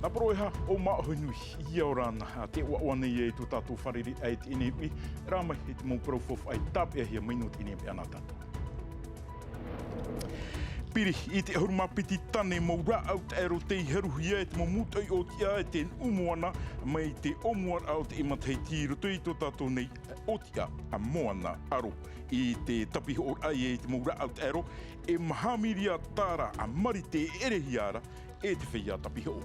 Na proeha o maohinui i orana te wawane e tu tatu whariri ait inewi rama e te mou profof ai tap e hia minut inewi ana tatu. Piri i te hurumapiti tane mou raau te ero te heruhi e te momutoi o tia e te umuana mai te omuar au te imatei tiru tui to tato nei o tia a moana aro. I te tapiho o ai e te mou raau te ero e mahamiria tāra a mari te erehiara e te whia tapiho o.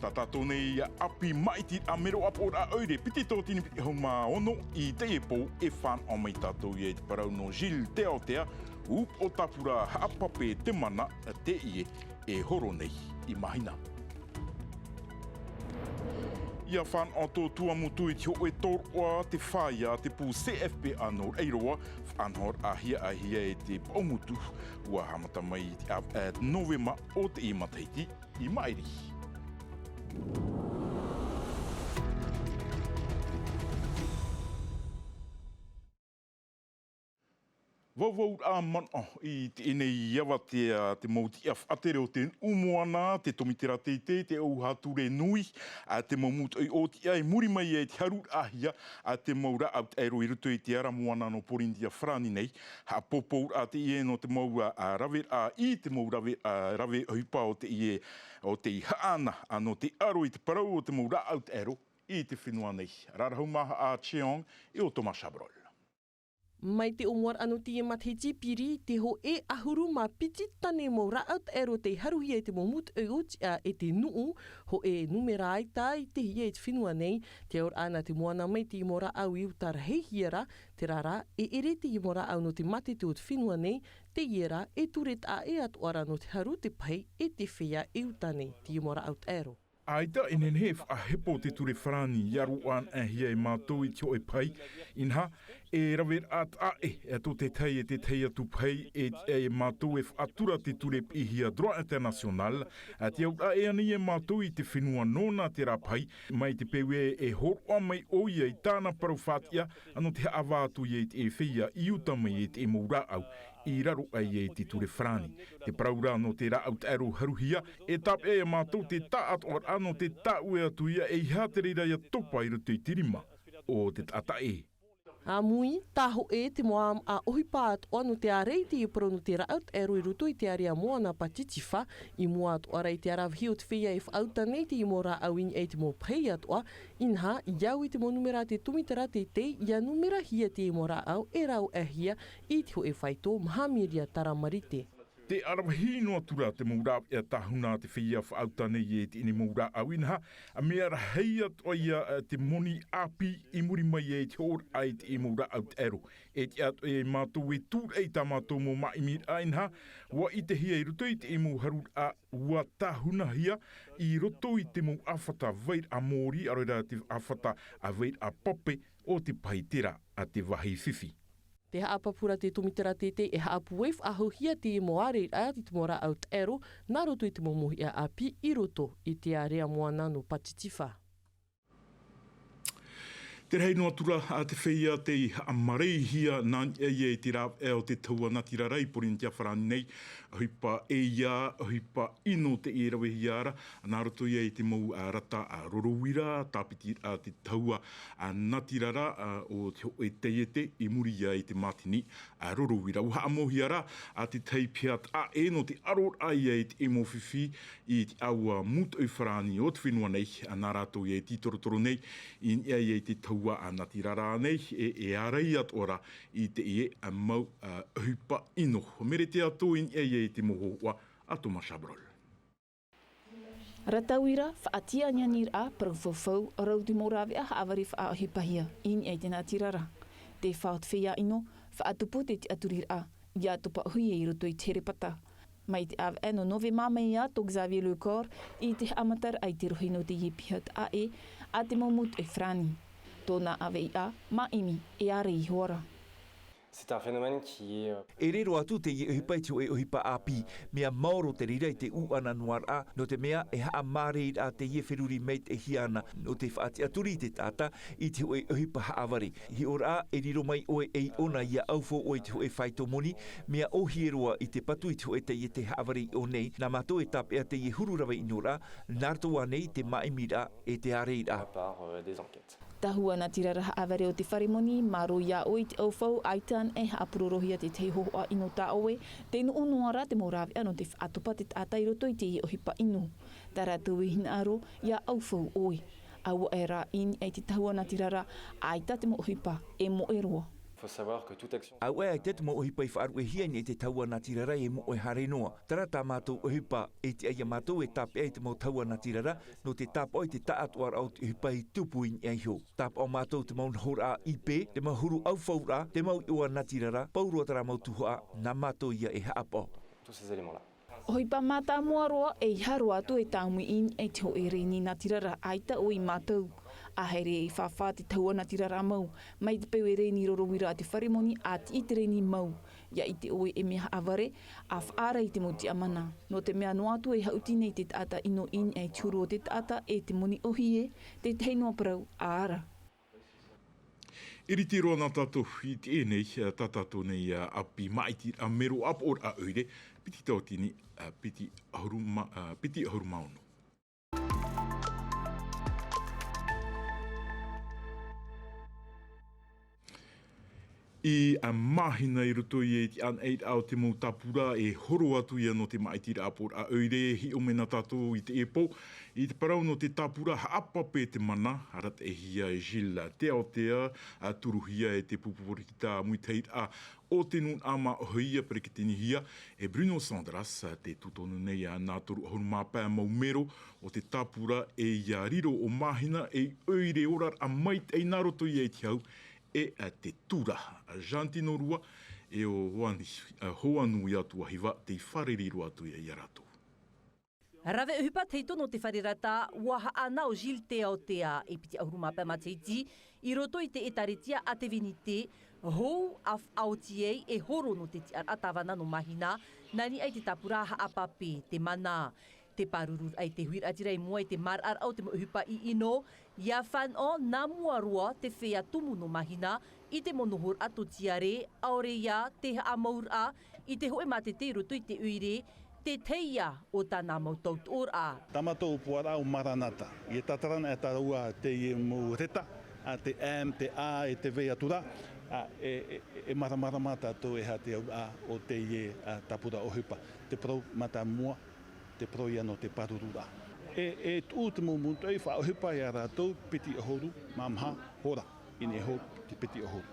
Tā tātou nei api maiti a mero apo a oire piti tō tini piti hau mā ono i te epo e whan o mai tātou i e te parau no Gilles te Aotea up o tapura haapape te mana te ie e horo nei i mahina. Ia whan o tō tuamutu i te ho e tōroa te whaia te pū CFP anō eiroa whanhor a hia e te paumutu ua hamata mai i te novema o te imateiti i mairi. Vauvau a mana i te inei iawa te mauti a whatere o te umuana, te tomitera te auhature nui, te maumut o te ai muri mai e te haru ahia, te maura au te aero i ruto i te aramuana no Porindia Frani nei, popou a te ie no te maua rave i te maura rave hupa o te ie o te haana, no te aro i te parau o te maura au te aero i te whenua nei. Rarahau maha a Cheong i o Thomas Chabrol. Mai te omuar anu te e matheiti piri, te ho e ahuru ma piti tane mo raat ero te haruhi e te momut e te nuu, ho e numera ai tai te hi e te whenua nei, te aur ana te moana mai te imora au i utara hei hiera, te rara e ere te imora au no te mate te o te whenua nei, te iera e turet a e atuara no te haru te pai e te whea e utane te imora au te ero. Aita inen hef a hepo te ture whrani iaru an e hia e mātou i tio e pai, inha e rawer at e to te tei atu pai e mātou e whatura te ture i hia droit international, te au e ani e mātou i te whenua nona te rapai, mai te pewe e horoa mai o ia i tāna parauwhatia, ano te awātu i e whia i uta mai e te moura au. I raro ai e te ture whrani. Te praura no te rau te aro haruhia, e tap e mātou te taat or ano te taue atu ia e haterira ia topa i rutu i tirima o te tata e. A mui, taho e te moa a ohipa atu anu te areiti i prono te raut e roi rutu i te area moana patitifa i moa atu arei te arawhi o te whia e whauta nei te i mora awini e te mo pei atua inha iau i te mo numera te tumitera te ia numera hia te i mora au e rau e hia i te ho e whaito mahamiria taramarite. Te arawhi no atura te mourau e tahuna te whia whaauta nei e te ini mourau au inha, a mea rahei atua ia te moni api i muri mai e te hor ai te i mourau au te ero. E te atu e mātou e tūr ei tā mātou mo maimir a inha, wa i te hia i roto i te i mou harur a ua tahuna hia, i roto i te mou awhata veir a mori, aroira te awhata a veir a pope o te paitera a te wahi whiwhi. Te haapapura te tumitera te e haapu weif aho hia te moare a te mora au te ero, nā roto i te momohi a api i roto i te area moana no patitifa. Te rei no atura a te whia te amarei hia nā e te rāw e o te taua nati rarei Porindia Frani nei, hipa e ia, hipa ino te e rawe hiara, nā roto ia i te mau rata a rorowira, tāpiti a te taua a nati rara o te ho e te i muri ia i te matini a rorowira. Uha amohiara a te teipiat a e no te aror ai e te emo whiwhi i te aua mutu Frani o te whenua nei, nā rato ia i titorotoro nei, in ia i te taua a nati rara nei e arei atora i te ie a mau hupa ino. Mere te atu in e te mohoa a Thomas Chabrol. Ratauira, whaatia nyanir a parufofau o rau di morawe a haawari whaahipahia in e te nati rara. Te whaot whia ino, whaatupu te aturir a, ia tupa hui e roto i terepata. Mai te av eno nove mamei a to Xavier Lecor i te amatar ai te rohino te yepihat a te maumut e Frani. Tōna ave i a, maimi e are i hoara. C'est un phénomène qui est... E rero atu te i uhipa i tu e uhipa api, mea mauro te rira i te uana noar a, no te mea e haa mare a te ie whiruri meit e hiana, no te whaati aturi te tata, i te ue uhipa haawari. Hi ora a, e riro mai oe e ona ia aufo oe te ue whaito moni, mea o hieroa i te patu i te ue te ie te haawari o nei, na mato e tapea te ie hururawa i nora, nartoa nei te maimira e te areira. des enquêtes. Tahua na tirara haaware o te wharimoni, maro ia oi te aufau, aitan e haapurolohia te te hohoa ino ta oe, te no unuara te morawe ano te whaatopa te tātai roto i te i ohipa ino. Tara tui hina aro, ia aufau oe. Aua e rā in e te tahua na tirara, aita te mo ohipa, e mo e roa. Il faut savoir que toute action... Au e te mo ohipa i whaaru e hia ni te taua na tirara e mo e hare noa. Tara tā mātou ohipa e te aia mātou e tāpea i te mo taua na tirara, no te tāpoi te taatuar au te ohipa i tupu i ai ho. Tāp o mātou te maun hora ipe, te mahuru au whaura, te mau iua na tirara, paurua tara mau tuhoa, na mātou ia e haapo. Tous ces éléments-là. Ohipa mata mua roa e haru atu e tāmui in e te ho e reni na tirara aita o i mātou. A heire i whawha te taua na tirara mau, mai te peu e reni rorowira a te wharimoni a ti i te reni mau. Ia i te oe e mea aware, a whaara i te moti amana. No te mea no atu e hautine i te taata ino in e tūro o te taata e te moni ohie, te teinoa parau a ara. Iri te roa nā tātou i te enei, tā tātou nei api maiti a mero apor a oire, piti tautini, piti ahuru maunu. I a mahina i roto i e te an 8 au te mou tapura e horo atu ia no te maitira apor a oire hi o mena tātou i te epo. I te parau no te tapura haapape te mana, harat e hia e Gilles te Aotea, a turuhia e te pupuri ki tā muiteir a o te nun ama hoia pere ki tini hia, e Bruno Sandras, te tutonu nei a nā toru ahuru māpea mau mero o te tapura e ia riro o mahina e oire orar a mait e naroto i e te hau, e te tura Jantino rua e o hoanu i atu ahiwa te whareriro atu i a rato. Rave uhipa teito no te wharirata, waha ana o Gilles te Aotea e piti ahuru mapa mateiti, i roto i te etaritia a te vinite, hou af aotiei e horo no te tiar atawana no mahina, nani ai te tapura haapape, te mana. Te parurur ai te huir atirai mua i te marar au te uhipa i ino, ia whan o nā mua roa te whea tumu no mahina i te monohor ato tiare, aore ia te amaur a, i te hoe mate te roto i te uire, te teia o tāna mau tautor a. Tamatou puara o maranata, i e tatarana e tarua te i mo reta, a te am, te a, e te vea tura, e maramarama tātou e hate au a o te i e tapura ohipa, te prau mata mua, te proia no te parurura. E tū te mumuntu e whaohipa i a rātou piti ohoru, mamha, hora, ine ho te piti ohoru.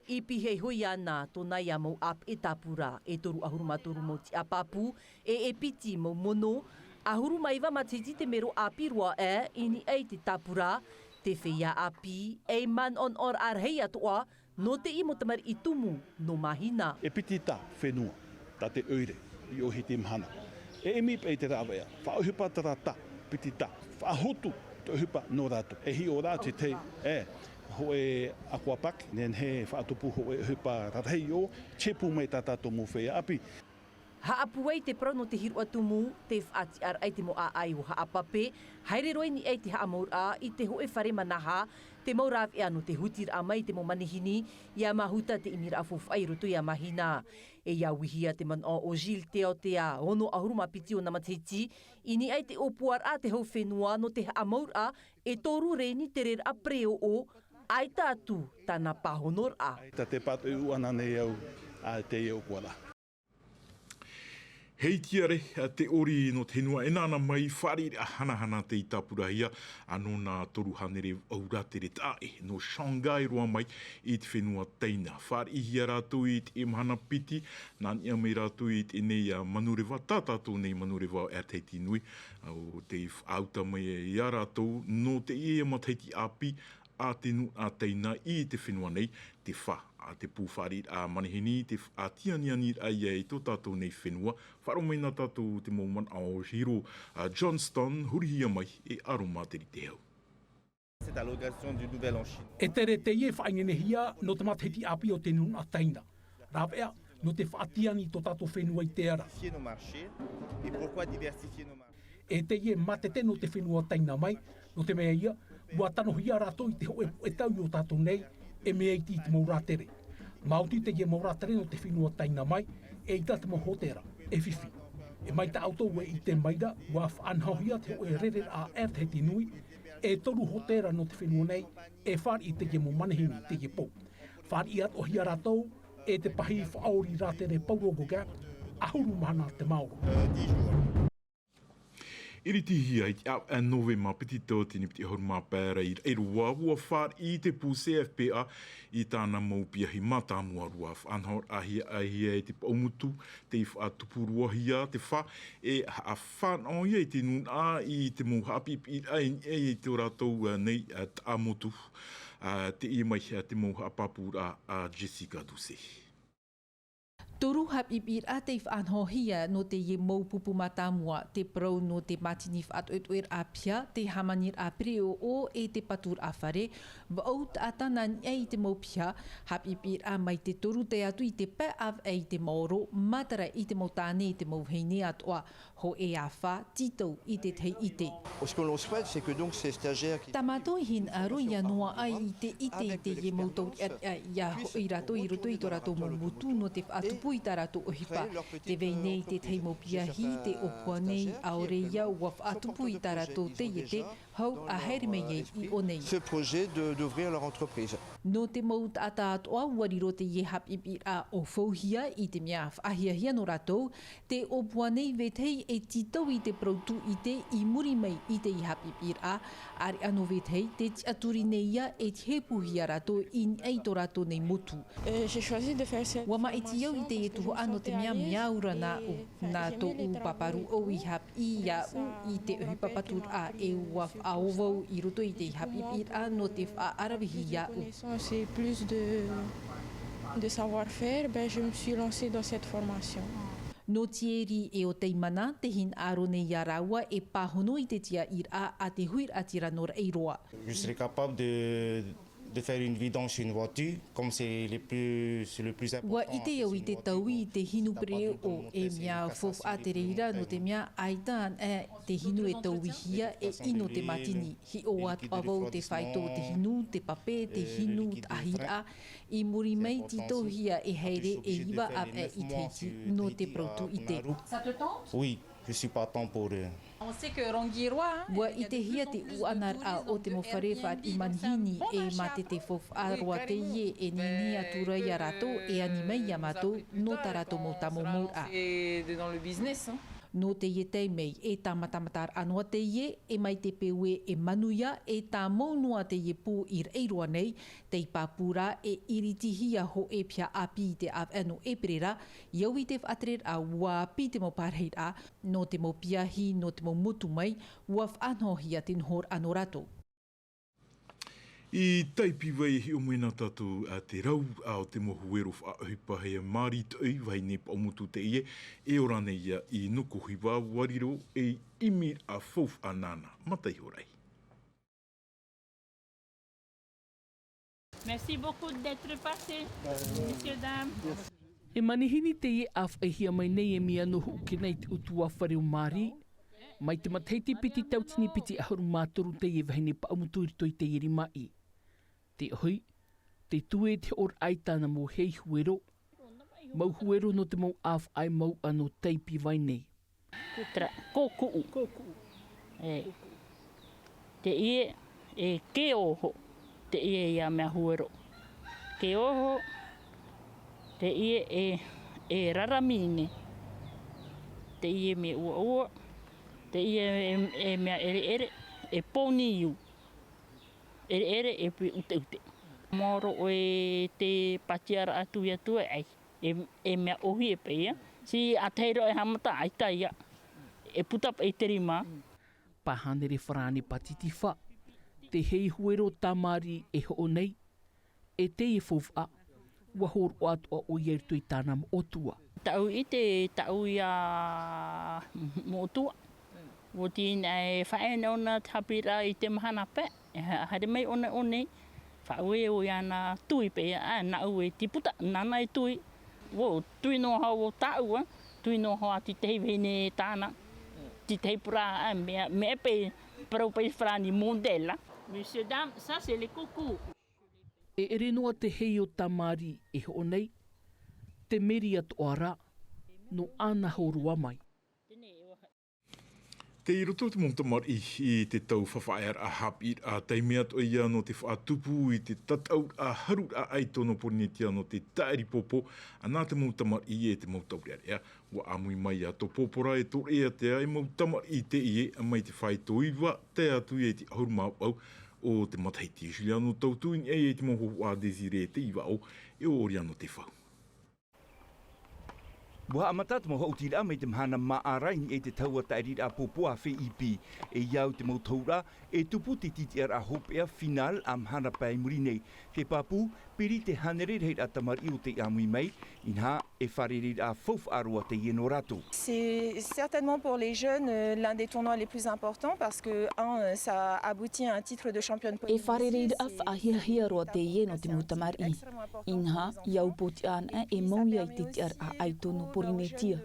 I pihei hui ana tōna ia mau ap e tapura e toru ahuru matoru mo ti apapu e piti mo mono, ahuru maiwa matiti te mero api roa e ini ei te tapura, te whea api e man on or arhei atoa no te imo tamari i tumu no mahina. E piti tā whenua, tā te oire, i ohi te mahana. E emi pei te rawea, whaohipa tara tā, piti tā, whahotu te ohipa no rātou. E hi o rātou te, ho e aquapak, nen he whaatupu ho e ohipa rarhei o, chepu mei tā tātou mo whea api. Haapuei te prau no te hiru atumu, te whaati ar ai te mo a ai o haapape, haere roi ni ei te haamaur a, i te hoe whare manaha, te maurawe anu te hutir a mai te mo manihini, ia mahuta te imira afofu ai roto ia mahina. E ia wihia te man o Gilles te Aotea, hono ahuruma piti o namatiti, ini ai te opuar a te hau whenua no te haamaur a, e toru reni te rer a preo o, ai tātu tāna pahonor a. Ta te patu ana nei au a te e okuara. Hei tiare, te ori no te henua e nāna mai wharire a hanahana te i tapurahia anō nā toru hanere auratere tae no Shanghai roa mai i te whenua teina. Wharihia rātou i te mahana piti, nāni a mei rātou i te nei manurewa, tātātou nei manurewa e teiti nui, o te auta mai e a rātou no te e mataiti api a te nu a teina i te whenua nei, te wha. A te pūwhari a manihini, te a tianiani ai e tō tātou nei whenua. Wharo mai nā tātou te mōman ao Hiro Johnston, hurihia mai e aroma te rite hau. C'est à l'occasion du Nouvel An chinois. E tere te ie whaingenehia no te matahiti api o te nuna taina. Rawea, no te whaatiani to tato whenua i te ara. Diversifier nos marchés. Et pourquoi diversifier nos marchés? E te ie matete no te whenua taina mai, no te mea ia, mua tanohia rato i te hoe e tau o tato nei, e mea i te mauratere. Mauti te ie mauratere no te whenua taina mai, e i tate mo hotera, e whiwhi. E mai ta auto e i te maida, ua whanhauhia te hoe rere a ert he tinui, e toru hotera no te whenua nei, e whari i te ie mo manahini te ie pou. Whari i ato hia ratou, e te pahi whaori ratere paurogo gap, ahuru mahana te Maoro. 10 jours. Iriti hia i au a novema piti tōtini piti horu mā pēra i rua ua whār i te pū CFPA i tāna maupia hi mātāmua rua whanhor ahia e te paumutu te i whaatupurua hia te wha e a whanau ia i te nun a i te mauhapi i ai te ratou nei a motu te i mai te maupapura a Jessica Duse. Toru hapipir a te whanhohia no te ie maupupu matamua, te prau no te matini whaatoetoer a pia, te hamanir a preo o e te patur a whare, wau tātana ei te maupia, hapipir a mai te toru te atu i te pē av ei te maoro, matara i te mautane i te mauheine atoa, ho e a wha, titau i te tei i te. Ce que l'on souhaite, c'est que donc ces stagiaires qui... Tamato hin aro ia noa ai i te ie mautau ia ho i rato i roto i to rato mamutu no te whaatupu i tā rato ohipa. Te vei nei te teimapiahi, te opua nei aore ia ua whaatupu i tā rato te i te hau a haere mei i o nei. Ce projet d'ouvrir leur entreprise. No te maut ata atoa wariro te ie hapipir a o fauhia i te mea whahiahia no rato, te opua nei vetei e titau i te proutu i te i muri mei i te i hapipir a, ari ano vetei te tiaturi nei ia e te hepuhia rato in ei to rato nei motu. Wama e ti au i te e tuho ano te mea miaura na to u paparu o i hap i a u i te uhi papatur a e ua aovau i roto i te i hapipir a no te whaarawihi ia u. C'est plus de savoir-faire, je me suis lancée dans cette formation. No tieri e o teimana, te hin aro nei a raua e pahono i te tia ira a te huir a tira nora e roa. Je serais capable de faire une vidange sur une voiture, comme c'est le plus important. Wa i te au i te tau i te hinu pre o e mea fof a te reira no te mea aitan e te hinu e tau i hia e ino te matini. Hi o atu avau te whaito te hinu, te pape, te hinu, ahira, i muri mei tito hia e heire e iwa ap e i teiti no te protu i te. Ça te tente? Oui, je suis partant pour... On sait que Rongiroa, wa i te hia te uanar a o te mowharewha i manhini e mate te fof a roa te ie e nini atura i a rato e animei a mato no ta rato mo tamo moura. C'est dans le business, hein. No te ie te mei e tā matamatar anoa te ie e mai te peue e manuia e tā maunua te ie pū i reiroa nei te ipapura e iritihia ho e pia api te aveno e perera iau i te whaatrer a ua api te mo parheira no te mo piahi no te mo mutu mai ua whanhohia tin hor anorato. I taipi wei hi o mwena tatu a te rau a o te mohuero whaahipa hea mari tui vai ne paumutu te ie e ora nei ia i nuku hiwa wariro e imi a fouf anana. Matai horai. Merci beaucoup d'être passé, messieurs, dames. E manihini te ie a whaihia mai nei e mia nohu ke nei te utua whareu mari. Mai te mateiti piti tautini piti ahuru mātoru te ie vahine paumutu i toi te iri mai. Te hui, te tue te or aitana mo hei huero, mau huero no te mau af ai mau ano teipi vai nei. Kōkuu. Te ie e ke oho, te ie ia mea huero. Ke oho, te ie e raramine, te ie me ua ua, te ie e mea ere ere, e poni iu. Ere e pi ute ute. Moro o e te patiara atu i atua ai, e mea ohi e peia. Si a teiro e hamata aita ia, e putap e te rima. Pahane re wharane patiti wha, te hei huero tamari e ho nei, e te e fowha, wahor o atua o iertu i tāna mo otua. Tau i te tau ia mo otua. O tina e whaena ona te hapira i te mahana pe. Hare mai one, whaue o ana tui pe na ue tiputa, nana e tui. Wo, tui no hao tāua, tui no hao ati te vene tāna. Ti te pura, me pe parau pe frani mondela. Monsieur, dame, ça c'est les coucous. E ere noa te hei o tamari e ho nei, te meri at oara, no ana horua mai. Te i roto te montamari i te tau whawhaer a hapi a teimea to ia no te whaatupu i te tatau a haru a aito no porinetia no te taeri popo a nā te montamari i e te mautauriarea. Wa amui mai a to popora e to ea te ai montamari i te ie a mai te whai toiwa te atu i e te ahuru mau au o te mataiti Juliano tautu i e te moho a Desire te iwa o e o oriano te whau. Buha amatat mo houtira me te mahana maarai e te taua tairi a popoa FIP e iau te mautoura e tupu te titi a hopea final a mahana pai murine. Te papu, piri te hanere rei a tamari o te amui mai, inha e wharere a fouf arua te ienorato. C'est certainement pour les jeunes l'un des tournois les plus importants parce que, ça aboutit à un titre de championne e wharere a whaahia roa te ieno te mutamari. Inha, iau poti ana e mauia i te tiar a aitono porinetia.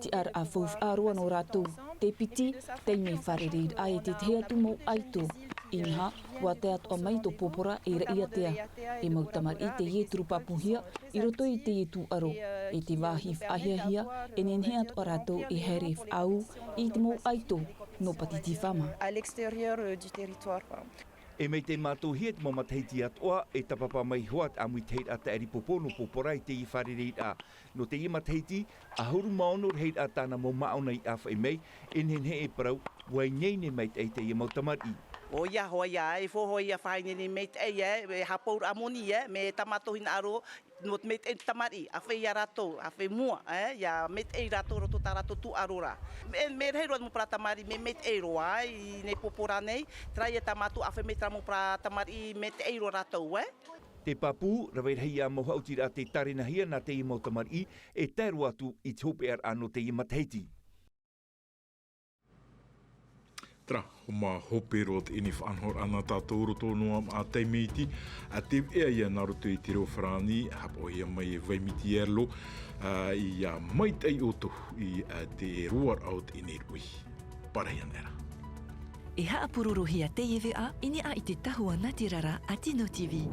Ti ar a fouf aroa no rātou. Te piti, te me wharere a e te te atu mau aito. Inha, wa te atu a mai to popora e rei atea. E mautamari te ie turupapuhia, i roto i te ie tu aro. E te wahi whahiahia, e nenhe atu a rātou e here au i te mau aito no patiti whama. À l'extérieur du territoire. E mei te mātou hia te mamateiti atoa e tapapa mai hoat a mui teit a te eri popono popora i te i wharereit a. No te i mateiti, a huru maono reit a tāna mo maona i awha i mei, enhenhe e parau, wai nyeine mei te i mautamari. O ia hoa ia, e fōho ia whainene mei te e hapour amoni me tamatohin aro, no te mei te tamari, a whai a rato, a whai mua, ia mei te rato roto tā rato tu arora. Me rei roa mo pra tamari, me mei te roa, i nei popora nei, trai e tamatu, a whai mei tra mo pra tamari, mei te roa rato, Te papu, rawei hei a mohautira te tarina hia na te i mautamari, e tēru atu i te ar ano te i mateiti. Tra, ho mā hopero te ini whanhor ana tātou roto noa a teimiti, a te ea ia naruto i te reo whrani, hapo ia mai e vaimiti erlo, i a maitei oto i te roar au te inerui. Paraian era. E haa pururuhia te ewe a, ini a i te tahua Natirara a Tino TV.